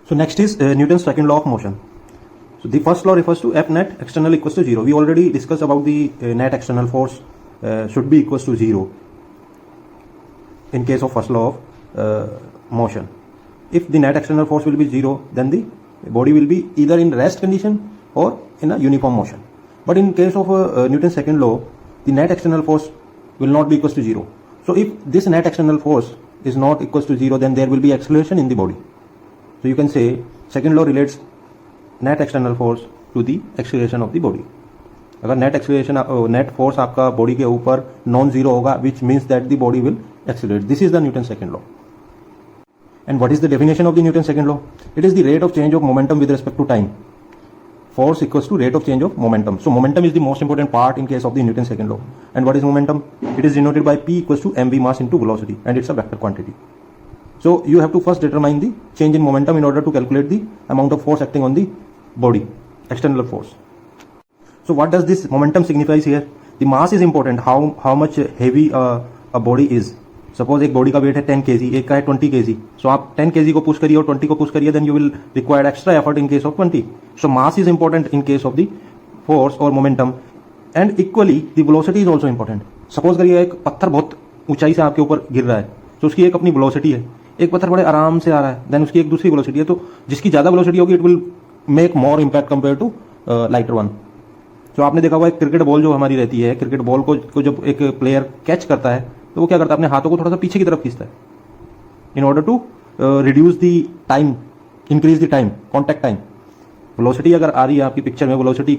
So next is Newton's second law of motion. So the first law refers to F net external equals to 0. We already discussed about the net external force should be equals to 0 in case of first law of motion. If the net external force will be 0, then the body will be either in rest condition or in a uniform motion. But in case of Newton's second law, the net external force will not be equals to 0. So if this net external force is not equals to 0, then there will be acceleration in the body. So you can say second law relates net external force to the acceleration of the body. अगर net acceleration net force आपका body के ऊपर non zero होगा, which means that the body will accelerate. This is the Newton's second law. And what is the definition of the Newton's second law? It is the rate of change of momentum with respect to time. Force equals to rate of change of momentum. So momentum is the most important part in case of the Newton's second law. And what is momentum? It is denoted by P equals to mv mass into velocity, and it's a vector quantity. So you have to first determine the change in momentum in order to calculate the amount of force acting on the body, external force. So what does this momentum signifies here? The mass is important, how much heavy a body is. Suppose एक body का wait है 10 kg, एक का है 20 kg. सो आप 10 kg को push करिए और 20 को पुश करिए, then you will required extra effort in case of 20. So mass is important in case of the force और momentum, and equally the velocity is also important. Suppose करिए एक पत्थर बहुत ऊंचाई से आपके ऊपर गिर रहा है, तो उसकी एक अपनी वेलोसिटी है. एक पत्थर बड़े आराम से आ रहा है, देन उसकी एक दूसरी वेलोसिटी है. तो जिसकी ज्यादा वेलोसिटी होगी it will make more impact compare to lighter one. तो आपने देखा हुआ एक क्रिकेट बॉल जो हमारी रहती है, क्रिकेट बॉल को जब एक प्लेयर कैच करता है तो वो क्या करता है, अपने हाथों को थोड़ा सा पीछे की तरफ खींचता है in order to reduce the time, increase the time, contact time. Velocity अगर आ रही है आपकी पिक्चर में, वेलोसिटी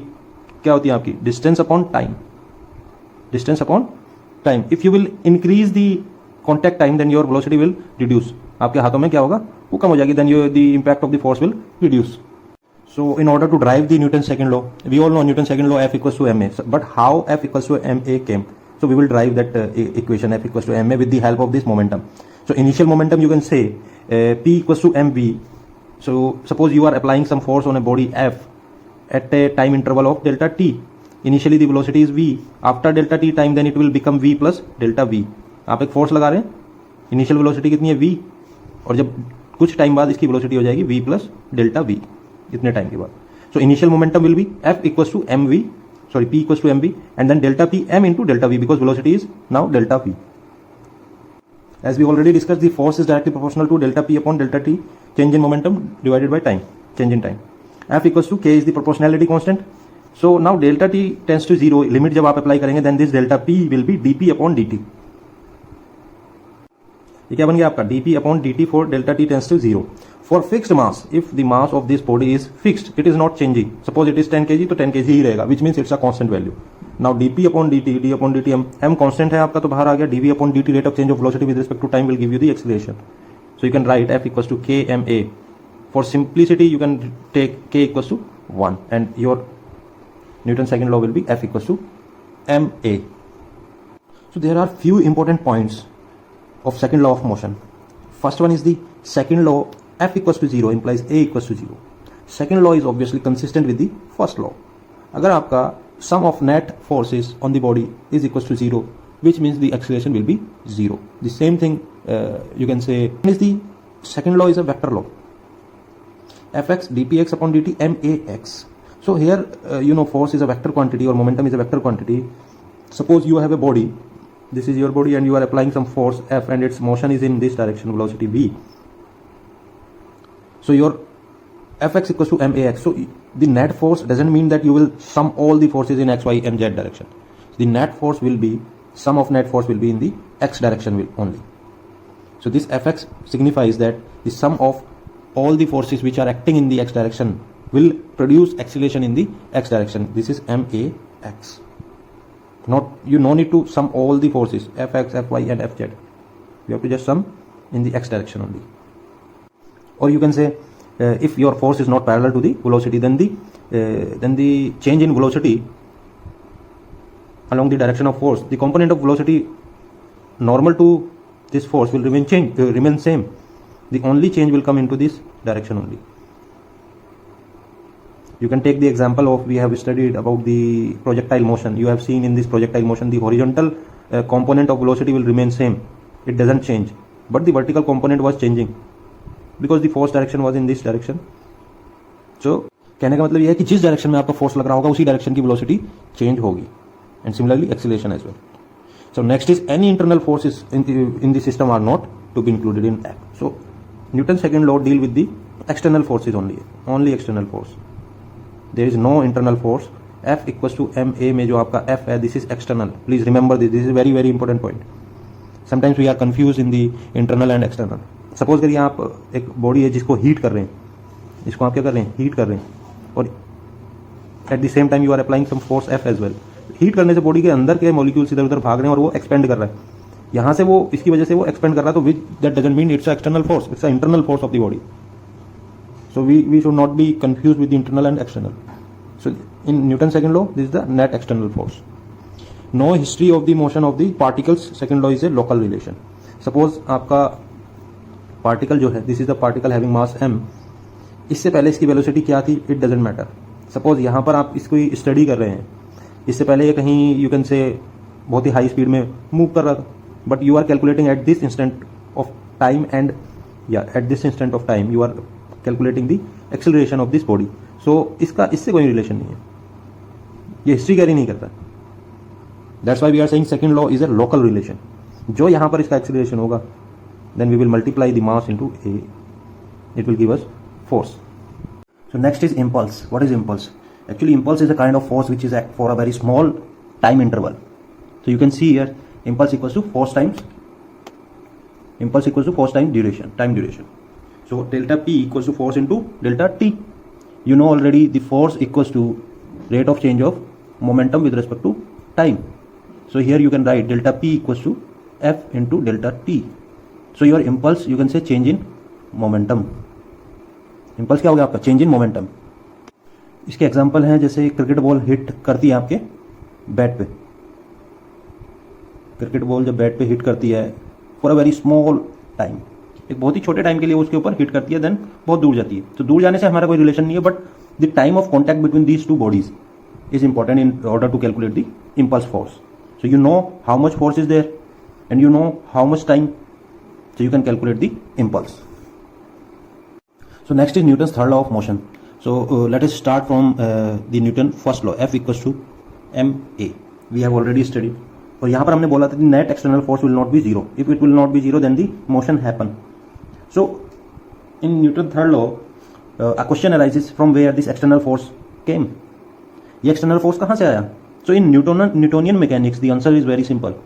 क्या होती है आपकी? Distance upon time, distance upon time. If you will increase the contact time then your velocity will reduce. आपके हाथों में क्या होगा, वो कम हो जाएगी, then your the impact of the force will reduce. So in order to drive the Newton's second law, we all know Newton's second law, F equals to ma. But how F equals to ma came? So we will drive that equation F equals to ma with the help of this momentum. So initial momentum you can say P equals to mv. So suppose you are applying some force on a body F at a time interval of delta t. Initially the velocity is v. After delta t time then it will become v plus delta v. आप एक force लगा रहे हैं, initial velocity कितनी है v, और जब कुछ टाइम बाद इसकी वेलोसिटी हो जाएगी v प्लस डेल्टा v, इतने टाइम के बाद. So initial momentum will be F equals to mv, sorry P equals to mv, and then delta p m into delta v because velocity is now delta v. As we already discussed, the force is directly proportional to delta p upon delta t, change in momentum divided by time, change in time. F equals to k is the proportionality constant. So now delta t tends to 0, limit जब आप apply करेंगे then this delta p will be dp upon dt. ये क्या बन गया आपका? dp upon dt for delta t tends to 0. For fixed mass, if the mass of this body is fixed, it is not changing. Suppose it is 10 kg, तो 10 kg ही रहेगा, which means it's a constant value. Now dp upon dt, d upon dt, m constant है आपका, तो बाहर आ गया. dv upon dt, rate of change of velocity with respect to time will give you the acceleration. So you can write F equals to kma. For simplicity, you can take k equals to 1, and your Newton's second law will be F equals to ma. So there are few important points of second law of motion. First one is the second law. F equals to 0 implies A equals to 0. Second law is obviously consistent with the first law. अगर आपका sum of net forces on the body is equals to 0, which means the acceleration will be 0. The same thing you can say is the second law is a vector law. Fx dpx upon dt max. So here you know force is a vector quantity or momentum is a vector quantity. Suppose you have a body, this is your body, and you are applying some force F and its motion is in this direction, velocity v. So your Fx equals to max. So the net force doesn't mean that you will sum all the forces in x, y, and z direction. The net force will be, sum of net force will be in the x direction only. So this Fx signifies that the sum of all the forces which are acting in the x direction will produce acceleration in the x direction. This is max. You no need to sum all the forces Fx, Fy, and Fz. You have to just sum in the x direction only. Or you can say if your force is not parallel to the velocity, then the change in velocity along the direction of force, the component of velocity normal to this force will remain same. The only change will come into this direction only. You can take the example of, we have studied about the projectile motion. You have seen in this projectile motion the horizontal component of velocity will remain same, it doesn't change, but the vertical component was changing. Because the force direction was in this direction. So कहने का मतलब यह है कि जिस direction में आपका force लग रहा होगा उसी डायरेक्शन की वेलोसिटी चेंज होगी. And similarly acceleration as well. So next is any internal forces in the system are not to be included in F. So Newton's second law deal with the external forces only external force. There is no internal force. F equals to ma में जो आपका F है, this is external. Please remember this. This is very very important point. Sometimes we are confused in the internal and external. Suppose करिए आप एक body है जिसको heat कर रहे हैं, इसको आप क्या कर रहे हैं, हीट कर रहे हैं, और at the same time you are applying some force F as well. Heat करने से बॉडी के अंदर के मॉलिक्यूल्स इधर उधर भाग रहे हैं और वो एक्सपेंड कर रहा है. यहाँ से वो इसकी वजह से वो एक्सपेंड कर रहा है, तो which that doesn't mean it's external force, it's internal force of the body. So we should not be confuse with the internal and external. So in Newton second law this is the net external force. No history of the motion of the particles. Second law is a local relation. Suppose आपका particle जो है, this is the particle having mass m. इससे पहले इसकी velocity क्या थी, it doesn't matter. Suppose यहाँ पर आप इसको स्टडी कर रहे हैं, इससे पहले ये कहीं यू कैन से बहुत ही हाई स्पीड में मूव कर रहा था, but you are calculating at this instant of time and at this instant of time you are calculating the acceleration of this body. So इसका इससे कोई रिलेशन नहीं है, ये हिस्ट्री कैरी नहीं करता. That's why we are saying second law is a local relation. जो यहाँ पर इसका एक्सेलरेशन होगा, then we will multiply the mass into a, it will give us force. So next is impulse. What is impulse? Actually impulse is a kind of force which is act for a very small time interval. So you can see here impulse equals to force times time duration. So delta p equals to force into delta t. You know already the force equals to rate of change of momentum with respect to time. So here you can write delta p equals to f into delta t. So your impulse you can say change in momentum. Impulse क्या हो गया आपका, change in momentum. इसके example हैं जैसे cricket ball hit करती है आपके बैट पे. क्रिकेट बॉल जब बैट पे हिट करती है for a very small time, एक बहुत ही छोटे टाइम के लिए उसके ऊपर हिट करती है, देन बहुत दूर जाती है. तो दूर जाने से हमारा कोई रिलेशन नहीं है, but the time of contact between these two bodies is important in order to calculate the impulse force. So you know how much force is there and you know how much time, so you can calculate the impulse. So next is Newton's third law of motion. So let us start from the Newton first law. F equals to ma. We have already studied. और यहाँ पर हमने बोला था net external force will not be zero. If it will not be zero, then the motion happen. So in Newton's third law, a question arises from where this external force came. ये external force कहाँ से आया? So in Newtonian mechanics, the answer is very simple.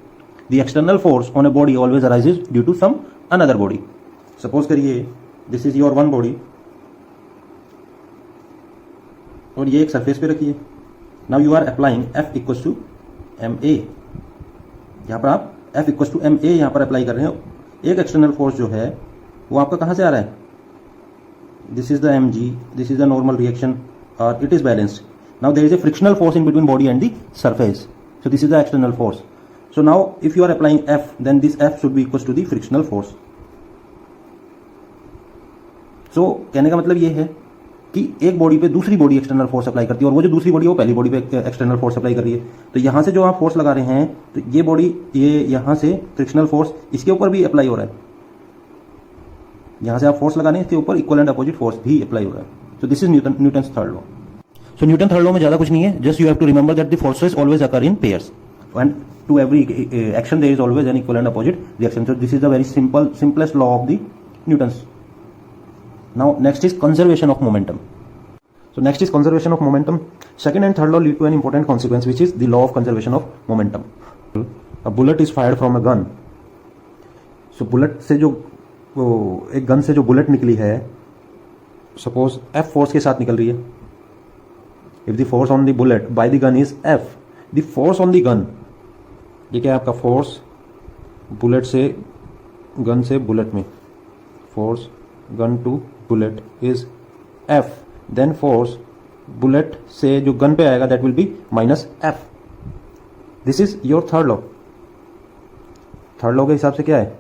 The external force on a body always arises due to some another body. Suppose करिए this is your one body. और ये एक surface पे रखिए. Now you are applying F equals to ma. यहाँ पर आप F equals to ma यहाँ पर अप्लाई कर रहे हो. एक एक्सटर्नल फोर्स जो है वो आपका कहाँ से आ रहा है, this is the mg, this is the normal reaction और it is balanced. Now there is a frictional force in between body and the surface. So this is the external force. So now if you are applying F, then this F should be equals to the frictional force. So कहने का मतलब ये है कि एक body पे दूसरी body external force apply करती है, और वो जो दूसरी बॉडी है वो पहली बॉडी पे एक्सटर्नल फोर्स अप्लाई कर रही है. तो यहाँ से जो आप फोर्स लगा रहे हैं, तो ये बॉडी ये यहाँ से फ्रिक्शनल फोर्स इसके ऊपर भी अप्लाई हो रहा है. यहाँ से आप फोर्स लगा रहे हैं, इसके ऊपर इक्वल एंड अपोजिट फोर्स भी अप्लाई हो रहा है. So this is Newton's third law. So Newton third law में ज्यादा कुछ नहीं है, just you have to remember that the forces always occur in pairs and to every action there is always an equal and opposite reaction. So this is the very simplest law of the Newton's. Now next is conservation of momentum. So next is conservation of momentum. Second and third law lead to an important consequence, which is the law of conservation of momentum. A bullet is fired from a gun. So bullet से जो एक gun से जो bullet निकली है, suppose F force के साथ निकल रही है. If the force on the bullet by the gun is F, the force on the gun, ये क्या है आपका फोर्स बुलेट से गन से बुलेट में, force gun to bullet is F, then force bullet से जो गन पे आएगा that will be minus F. This is your third law. Third law के हिसाब से क्या है,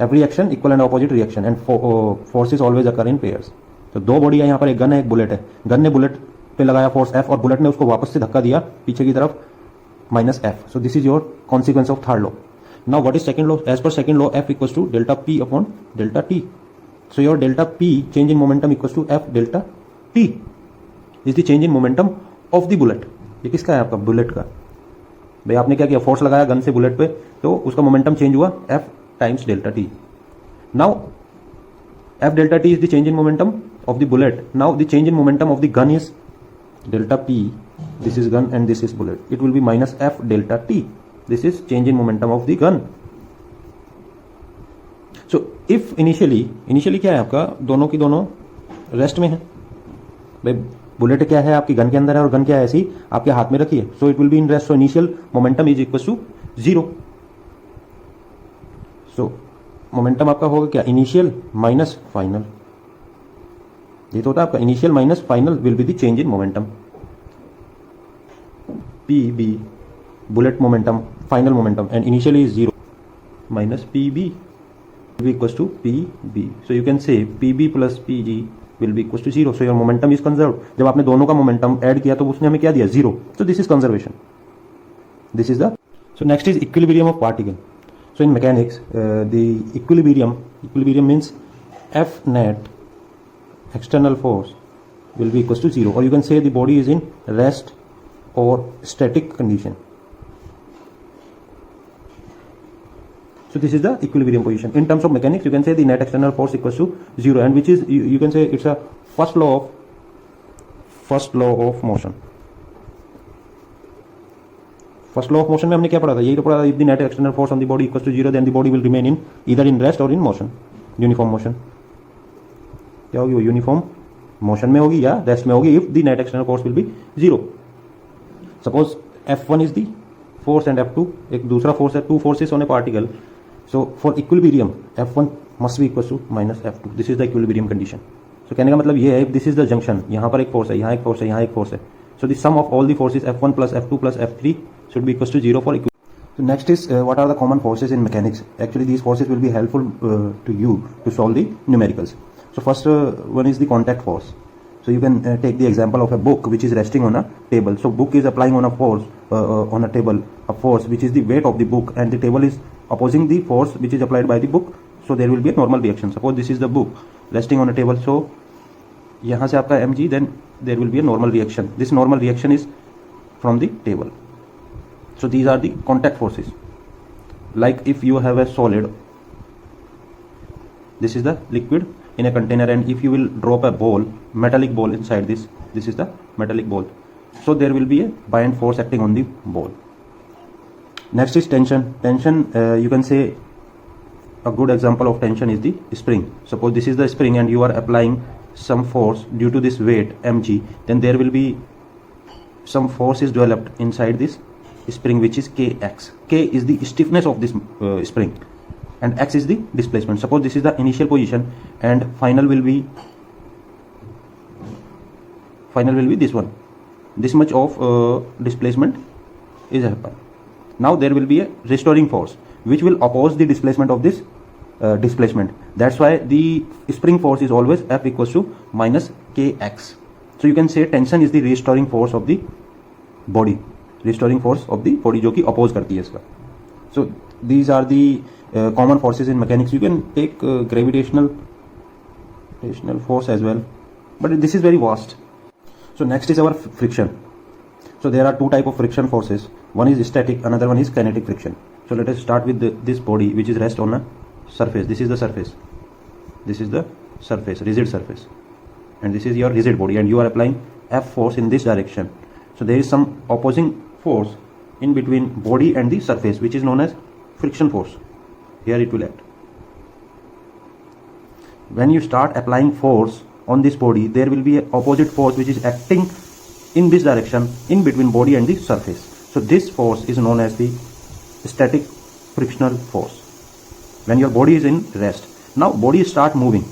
every action equal and opposite reaction and forces always occur in pairs. तो दो बॉडी है यहाँ पर, एक गन है एक बुलेट है. गन ने बुलेट पे लगाया फोर्स F और बुलेट ने उसको वापस से धक्का दिया पीछे की तरफ minus F. So this is your consequence of third law. Now what is second law? As per second law F equals to delta P upon delta T. So your delta P change in momentum equals to F delta T is the change in momentum of the bullet. ये किसका है आपका? Bullet का. भाई आपने क्या किया? Force लगाया गन से बुलेट पे, तो उसका मोमेंटम चेंज हुआ F times delta T. Now F delta T is the change in momentum of the bullet. Now the change in momentum of the gun is delta P. This is gun and this is bullet. It will be minus F delta T. This is change in momentum of the gun. So if initially क्या है आपका? दोनों की दोनों rest में है. भाई bullet क्या है आपकी गन के अंदर है और गन क्या है ऐसी आपके हाथ में रखी है. So it will be in rest. So initial momentum is equal to 0. So momentum आपका होगा क्या? Initial minus final. ये तो होता है आपका initial minus final will be the change in momentum. P B bullet momentum, final momentum, and initially is 0 minus P B will be equals to PB. So you can say PB plus PG will be equals to 0. So your momentum is conserved. जब आपने दोनों का momentum add किया तो उसने हमें क्या दिया? 0. So this is conservation. This is the. So next is equilibrium of particle. So in mechanics, the equilibrium means F net external force will be equals to 0, or you can say the body is in rest or static condition. So this is the equilibrium position. In terms of mechanics, you can say the net external force equals to 0, and which is you can say it's a first law of motion. First law of motion में हमने क्या पढ़ा था? यही तो पढ़ा था. If the net external force on the body equals to 0, then the body will remain in either in rest or in motion. Uniform motion. क्या होगी वो? यूनिफॉर्म मोशन में होगी या रेस्ट में होगी. If the net external force will be 0. Suppose F1 is the force and F2 एक दूसरा फोर्स है. Two forces on A particle. So for equilibrium, F1 must be equal to minus F2. This is the equilibrium condition. So कहने का मतलब ये है, if this is the junction, यहाँ पर एक फोर्स है, यहाँ एक फोर्स है, यहाँ एक फोर्स है. So the sum of all the forces F1 plus F2 plus F3 should be equal to 0 for equilibrium. So next is what are the common forces in mechanics? Actually these forces will be helpful to you to solve the numericals. So first one is the contact force. So you can take the example of a book which is resting on a table. So book is applying on a force on a table, a force which is the weight of the book, and the table is opposing the force which is applied by the book. So there will be a normal reaction. Suppose this is the book resting on a table. So यहाँ से आपका mg, then there will be a normal reaction. This normal reaction is from the table. So these are the contact forces. Like if you have a solid, this is the liquid in a container, and if you will drop a ball, metallic ball inside this is the metallic ball. So there will be a buoyant force acting on the ball. Next is tension. You can say a good example of tension is the spring. Suppose this is the spring and you are applying some force due to this weight mg, then there will be some force is developed inside this spring which is kx. K is the stiffness of this spring and x is the displacement. Suppose this is the initial position and final will be this one. This much of displacement is happen. Now there will be a restoring force which will oppose the displacement of this displacement. That's why the spring force is always F equals to minus kx. So you can say tension is the restoring force of the body. Restoring force of the body जो कि oppose करती है इसका. So these are the common forces in mechanics. You can take gravitational force as well, but this is very vast. So next is our friction. So there are two type of friction forces. One is static, another one is kinetic friction. So let us start with this body which is rest on a surface. This is the surface. This is the surface, rigid surface, and this is your rigid body, and you are applying F force in this direction. So there is some opposing force in between body and the surface which is known as friction force. Here it will act. When you start applying force on this body, there will be an opposite force which is acting in this direction in between body and the surface. So this force is known as the static frictional force. When your body is in rest, now body start moving.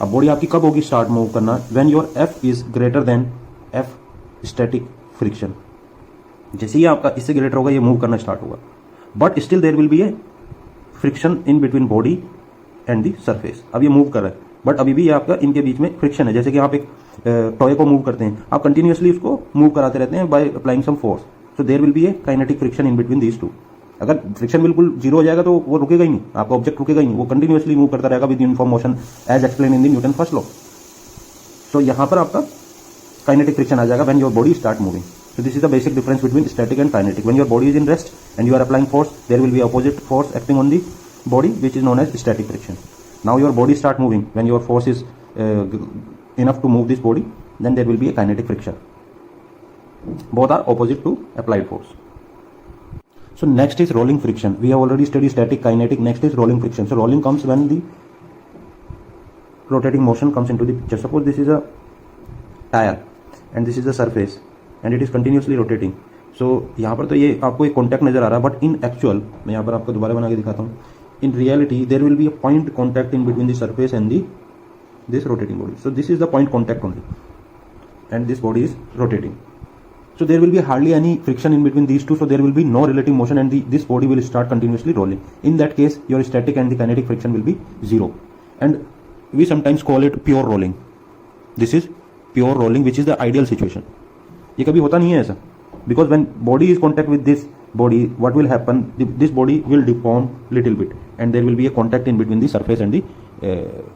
अब body आपकी कब होगी start move करना? When your F is greater than F static friction. जैसे ही आपका इससे greater होगा ये move करना start होगा. But still there will be a friction in between body and the surface. अब ये move कर रहा है, but अभी भी ये आपका इनके बीच में friction है. जैसे कि आप एक टॉय को मूव करते हैं, आप कंटिन्यूसली उसको मूव कराते रहते हैं by applying some force. So there will be a kinetic friction in between these two. अगर फ्रिक्शन बिल्कुल जीरो हो जाएगा तो वो रुकेगा ही नहीं, आपका ऑब्जेक्ट रुकेगा ही नहीं, वो कंटिन्यूअसली मूव करता रहेगा with uniform motion as explain in the Newton first law. So यहाँ पर आपका काइनेटिक फ्रिक्शन आ जाएगा when your body start moving. So this is the basic difference between static and kinetic. When your body is in rest and you are applying force, there will be opposite force acting on the body, which is known as static friction. Now your body start moving. When your force is enough to move this body, then there will be a kinetic friction. Both are opposite to applied force. So next is rolling friction. We have already studied static, kinetic. Next is rolling friction. So rolling comes when the rotating motion comes into the picture. Suppose this is a tire and this is the surface and it is continuously rotating. So यहाँ पर तो ये आपको एक contact नजर आ रहा है, but in actual मैं यहाँ पर आपको दोबारा बना के दिखाता हूँ। In reality there will be a point contact in between the surface and this rotating body. So this is the point contact only and this body is rotating. So there will be hardly any friction in between these two, so there will be no relative motion and this body will start continuously rolling. In that case, your static and the kinetic friction will be zero. And we sometimes call it pure rolling. This is pure rolling, which is the ideal situation. ये कभी होता नहीं है ऐसा, because when body is contact with this body, what will happen? This body will deform little bit, and there will be a contact in between the surface and the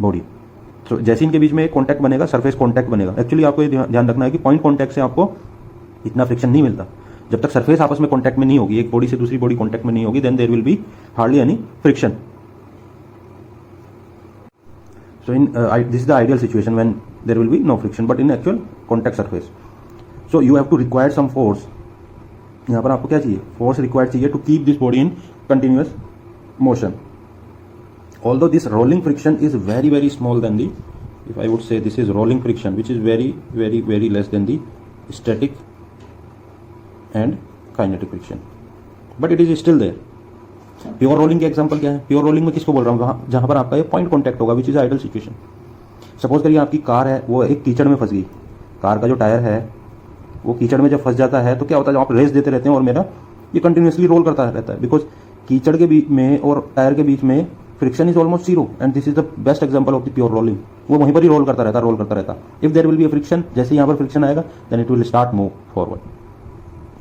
body. So जैसे इनके बीच में एक contact बनेगा, surface contact बनेगा. Actually आपको ये ध्यान रखना है कि point contact से आपको इतना फ्रिक्शन नहीं मिलता. जब तक सरफेस आपस में कांटेक्ट में नहीं होगी, एक बॉडी से दूसरी बॉडी कांटेक्ट में नहीं होगी, then there will be hardly any friction. So in this is the ideal situation when there will be no friction, but in actual contact surface. So you have to require some force. यहाँ पर आपको क्या चाहिए? Force required चाहिए to keep this body in continuous motion. Although this rolling friction is very very small then the, if I would say this is rolling friction which is very very very less than the static and kinetic friction, but it is still there. Pure rolling के example क्या है? Pure rolling में किसको बोल रहा हूँ? जहां पर आपका ये पॉइंट कॉन्टैक्ट होगा, which is ideal situation. Suppose करिए आपकी कार है, वो एक कीचड़ में फंस गई. कार का जो टायर है वो कीचड़ में जब फंस जाता है तो क्या होता है? जब आप रेस देते रहते हैं और मेरा ये कंटिन्यूसली रोल करता रहता है, बिकॉज कीचड़ के बीच में और टायर के बीच में friction is almost zero, and this is the best example of the pure rolling. वो वहीं पर ही रोल करता रहता. If there will be a friction, जैसे यहाँ पर फ्रिक्शन आएगा, then it will start move forward.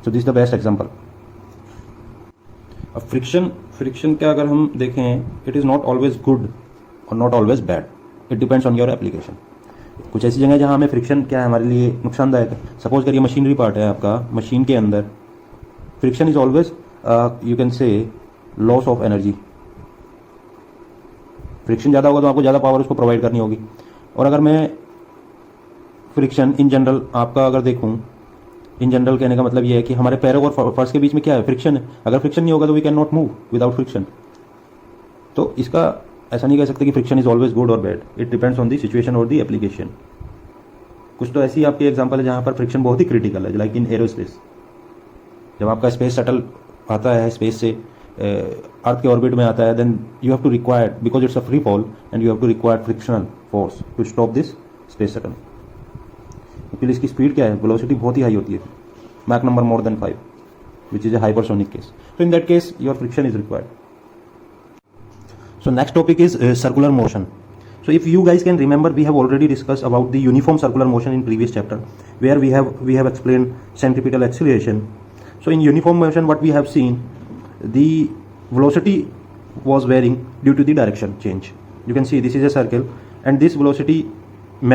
So this the best example. अब फ्रिक्शन का अगर हम देखें, it is not always good और not always bad. It depends on your application. कुछ ऐसी जगह जहाँ हमें फ्रिक्शन क्या है हमारे लिए नुकसानदायक है. सपोज करिए मशीनरी पार्ट है आपका, मशीन के अंदर friction is always you can से लॉस ऑफ एनर्जी. फ्रिक्शन ज़्यादा होगा तो आपको ज़्यादा पावर उसको प्रोवाइड करनी होगी. और अगर मैं फ्रिक्शन इन जनरल आपका अगर देखूं, इन जनरल कहने का मतलब ये है कि हमारे पैरों और फर्श के बीच में क्या है? फ्रिक्शन है. अगर फ्रिक्शन नहीं होगा तो we can not move without friction. तो इसका ऐसा नहीं कह सकते कि फ्रिक्शन इज ऑलवेज गुड और bad. It depends on the situation और दी एप्लीकेशन. कुछ तो ऐसी आपकी एग्जाम्पल है जहाँ पर फ्रिक्शन बहुत ही क्रिटिकल है, लाइक इन एरोस्पेस. जब आपका स्पेस शटल आता है, स्पेस से अर्थ के ऑर्बिट में आता है, then you have to require, because it's a free fall, and you have to require frictional force to stop this space shuttle. क्योंकि इसकी स्पीड क्या है? वेलोसिटी बहुत ही हाई होती है, Mach number more than 5, which is a hypersonic case. So in that case your friction is required. So next topic is circular motion. So if you guys can remember, we have already discussed about the uniform circular motion in previous chapter, where we have explained centripetal acceleration. So in uniform motion, what we have seen, the velocity was varying due to the direction change. You can see this is a circle, and this velocity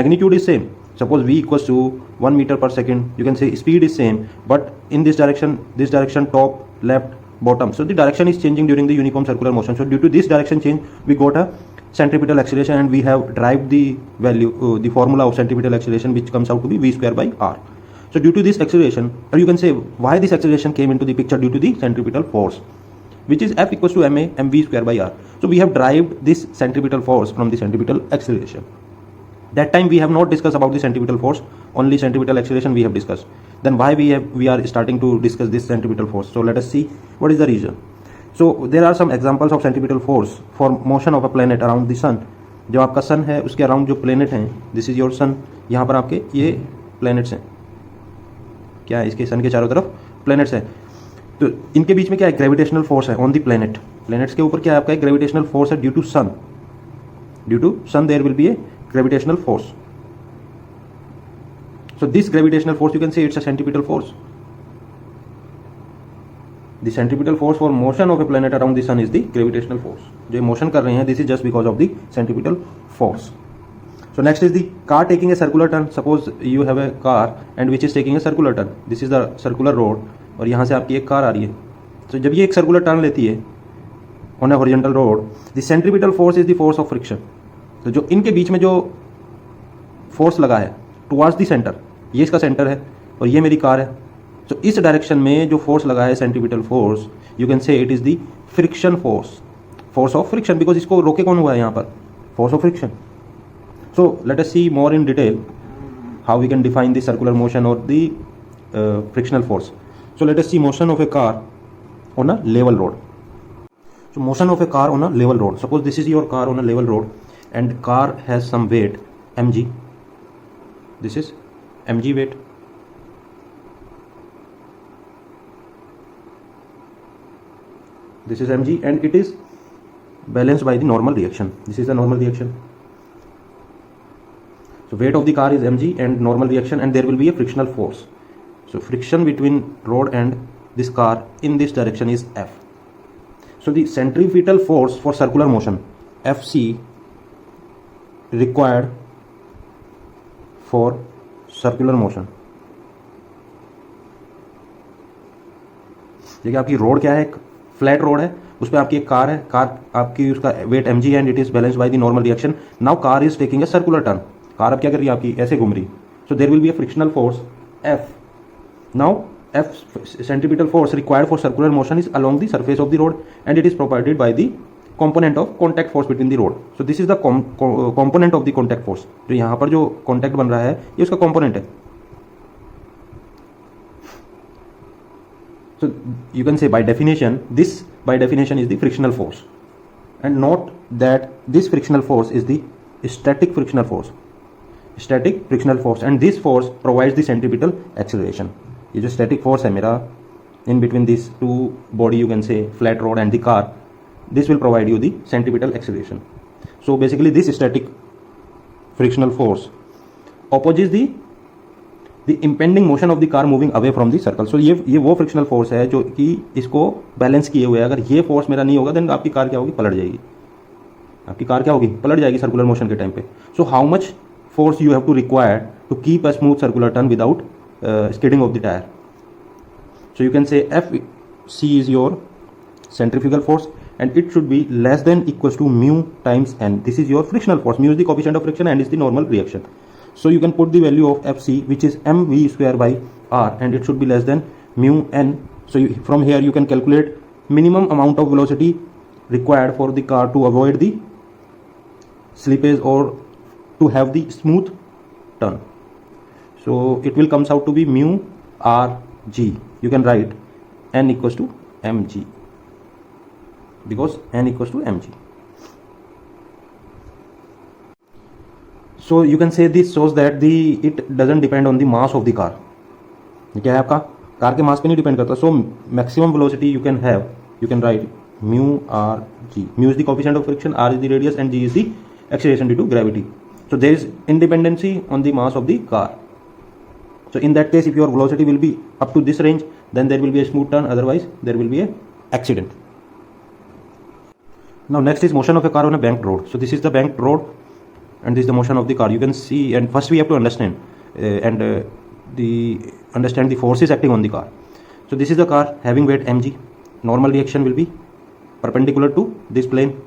magnitude is same. Suppose v equals to 1 meter per second. You can say speed is same, but in this direction top, left, bottom. So the direction is changing during the uniform circular motion. So due to this direction change, we got a centripetal acceleration, and we have derived the value, the formula of centripetal acceleration, which comes out to be v square by r. So due to this acceleration, or you can say why this acceleration came into the picture, due to the centripetal force, which is F equals to ma mv square by r. So we have derived this centripetal force from the centripetal acceleration. That time we have not discussed about the centripetal force, only centripetal acceleration we have discussed. Then why we are starting to discuss this centripetal force? So let us see what is the reason. So there are some examples of centripetal force for motion of a planet around the sun. जो आपका सन है उसके around जो planet हैं, this is your son. यहाँ पर आपके ये प्लेनेट्स हैं. क्या है? इसके सन के चारों तरफ प्लेनेट्स हैं. तो इनके बीच में क्या है? ग्रेविटेशनल फोर्स है ऑन दी प्लेनेट. प्लेनेट्स के ऊपर क्या है आपका? एक ग्रेविटेशनल फोर्स है due to sun. Due to sun there will be a gravitational force. So this gravitational force, you can say it's a centripetal force. The centripetal force for motion of a planet around the sun is the gravitational force. जो motion कर रहे हैं this is just because of the centripetal force. So next is the car taking a circular turn. Suppose you have a car and which is taking a circular turn. This is the circular road और यहाँ से आपकी एक car आ रही है. तो जब ये एक सर्कुलर टर्न लेती है on a horizontal road, the centripetal force is the force of friction. तो जो इनके बीच में जो फोर्स लगा है towards the center, ये इसका सेंटर है और ये मेरी कार है. तो इस डायरेक्शन में जो फोर्स लगा है सेंट्रीपिटल फोर्स, यू कैन से it is the friction force, force of friction, because इसको रोके कौन हुआ है यहाँ पर, force of friction. So let us see more in detail how we can define the circular motion or the frictional force. So let us see motion of a car on a level road. So motion of a car on a level road. Suppose this is your car on a level road and car has some weight mg. This is mg weight. This is mg and it is balanced by the normal reaction. This is the normal reaction. So weight of the car is mg and normal reaction, and there will be a frictional force. So friction between road and this car in this direction is F. So the centripetal force for circular motion Fc required for circular motion. देखिए आपकी road क्या है, एक flat road है, उस पर आपकी एक कार है, कार आपकी उसका weight mg and it is balanced by the normal reaction. Now car is taking a circular turn. Car अब क्या कर रही है आपकी, ऐसे घूम रही. So there will be a frictional force F. Now F centripetal force required for circular motion is along the surface of the road and it is provided by the component of contact force between the road. So this is the component of the contact force. जो यहाँ पर जो contact बन रहा है ये उसका component है. So you can say by definition this by definition is the frictional force, and note that this frictional force is the static frictional force. Static frictional force, and this force provides the centripetal acceleration. ये जो static force है मेरा in between these two body, you can say flat road and the car, this will provide you the centripetal acceleration. So basically this static frictional force opposes the impending motion of the car moving away from the circle. So ये वो frictional force है जो कि इसको balance किए हुए है. अगर ये फोर्स मेरा नहीं होगा देन आपकी कार क्या होगी, पलट जाएगी. आपकी कार क्या होगी, पलट जाएगी सर्कुलर मोशन के टाइम पे. So how much force you have to require to keep a smooth circular turn without skidding of the tire. So you can say Fc is your centrifugal force and it should be less than equals to mu times n. This is your frictional force. Mu is the coefficient of friction and is the normal reaction. So you can put the value of Fc, which is mv square by r, and it should be less than mu n. So from here you can calculate minimum amount of velocity required for the car to avoid the slippage or to have the smooth turn. So it will comes out to be mu r g. You can write n equals to mg because n equals to mg. So you can say this shows that it doesn't depend on the mass of the car. क्या है आपका, car के मास पे नहीं depend करता. So maximum velocity you can have, you can write mu r g. Mu is the coefficient of friction, r is the radius and g is the acceleration due to gravity. So there is independency on the mass of the car. So in that case if your velocity will be up to this range then there will be a smooth turn, otherwise there will be a accident. Now next is motion of a car on a banked road. So this is the banked road and this is the motion of the car. You can see, and first we have to understand understand the forces acting on the car. So this is the car having weight mg. Normal reaction will be perpendicular to this plane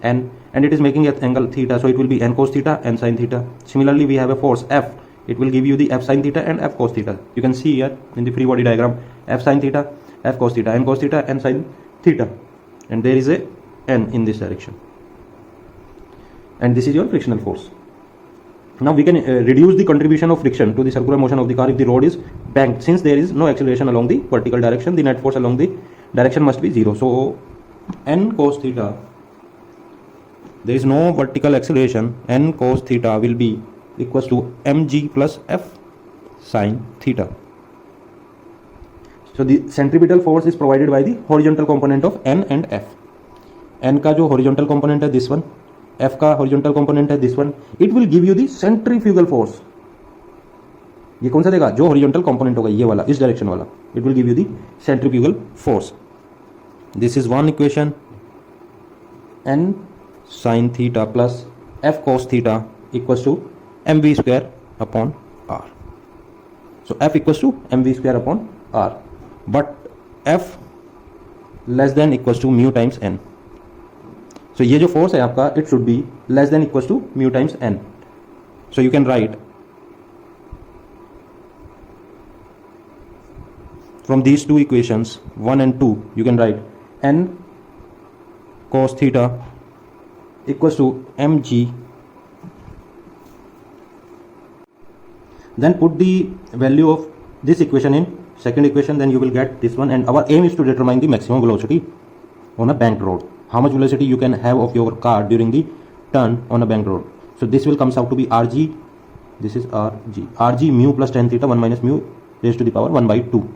and it is making an angle theta, so it will be n cos theta, n sin theta. Similarly we have a force F. It will give you the F sin theta and F cos theta. You can see here in the free body diagram F sin theta, F cos theta, n cos theta, n sin theta, and there is a n in this direction, and this is your frictional force. Now we can reduce the contribution of friction to the circular motion of the car if the road is banked. Since there is no acceleration along the vertical direction, the net force along the direction must be 0. So n cos theta, there is no vertical acceleration, n cos theta will be equals to mg plus f sin theta. So the centripetal force is provided by the horizontal component of n and f. n का जो horizontal component है this one, f का horizontal component है this one. It will give you the centrifugal force. ये कौन सा देगा, जो हॉरिजॉन्टल कंपोनेंट होगा ये वाला, इस डायरेक्शन वाला, it will give you the centrifugal force. This is one equation. n sin theta plus f cos theta equals to mv square upon r. So f equals to mv square upon r, but f less than equals to mu times n. So ये जो force है आपका, it should be less than equals to mu times n. So you can write from these two equations 1 and 2, you can write n cos theta equals to mg. Then put the value of this equation in second equation, then you will get this one. And our aim is to determine the maximum velocity on a banked road. How much velocity you can have of your car during the turn on a banked road. So this will comes out to be rg. This is rg mu plus tan theta 1 minus mu raised to the power 1 by 2.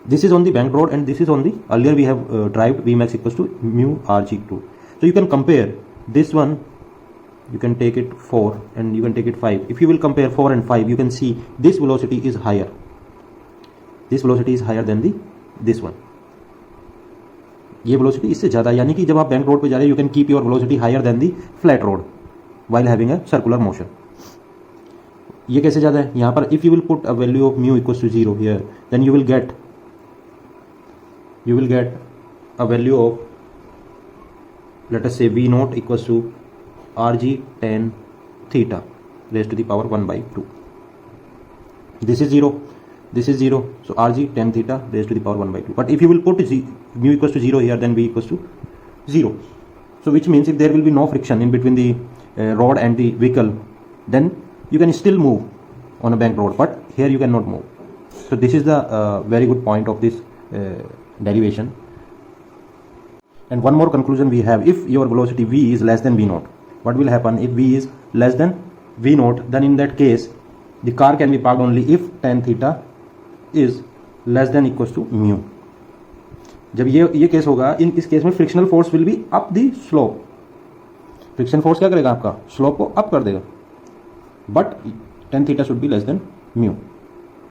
This is on the banked road and this is on the, earlier we have derived Vmax equals to mu rg2. So you can compare this one, you can take it 4 and you can take it 5. If you will compare 4 and 5, you can see this velocity is higher. This velocity is higher than this one. ये velocity इससे ज़्यादा, यानी कि जब आप bank road पे जा रहे हैं, you can keep your velocity higher than the flat road while having a circular motion. ये कैसे ज़्यादा है? यहाँ पर if you will put a value of mu equals to 0 here, then you will get a value of, let us say v naught equals to rg tan theta raised to the power 1 by 2. This is 0, this is 0, so rg tan theta raised to the power 1 by 2. But if you will put mu equals to 0 here, then v equals to 0. So which means if there will be no friction in between the rod and the vehicle, then you can still move on a banked road, but here you cannot move. So this is the very good point of this derivation. And one more conclusion we have: if your velocity v is less than v naught, what will happen? If v is less than v naught, then in that case the car can be parked only if tan theta is less than equals to mu. जब ये case होगा, इस case में frictional force will be up the slope. Friction force क्या करेगा, आपका slope को up कर देगा, but tan theta should be less than mu.